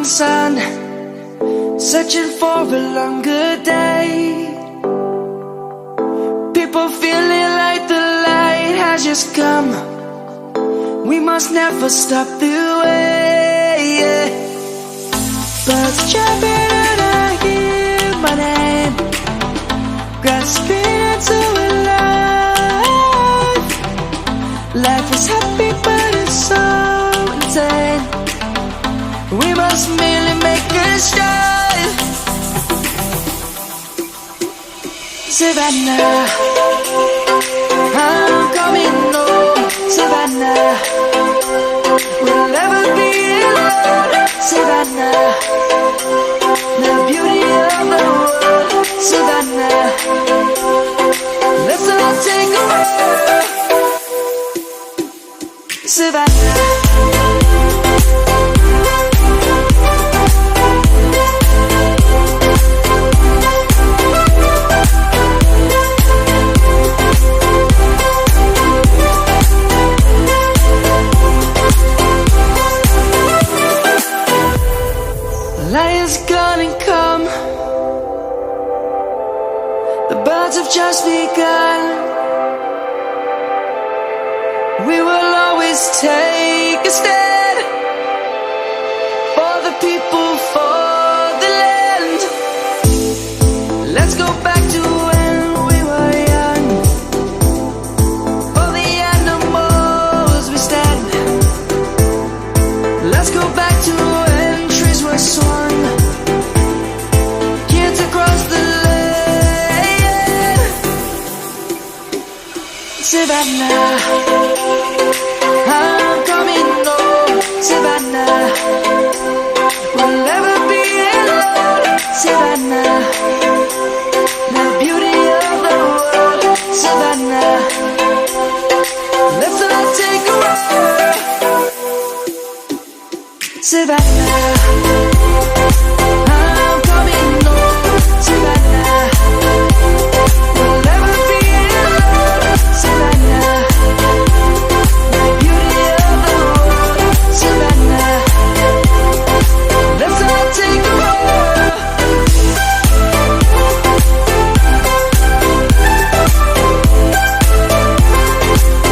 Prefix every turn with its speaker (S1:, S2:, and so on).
S1: morning sun, searching for a longer day. People feeling like the light has just come. We must never stop the way. Birds jumping and I hear my name, grasping into a life. Life is happy but it's so insane. We must merely make a start. Savannah, I'm coming home. Savannah, we'll never be alone. Savannah, the beauty of the world. Savannah, let's all take a walk. Savannah. Lion's gonna come. The birds have just begun. We will always take a stand for the people, for the land. Let's go back to when we were young. For the animals we stand. Let's go back to when trees were swung. Kids across the land. Savannah, I'm coming home. Savannah, we'll never be alone. Savannah, the beauty of the world. Savannah, let's all take a walk. Savannah.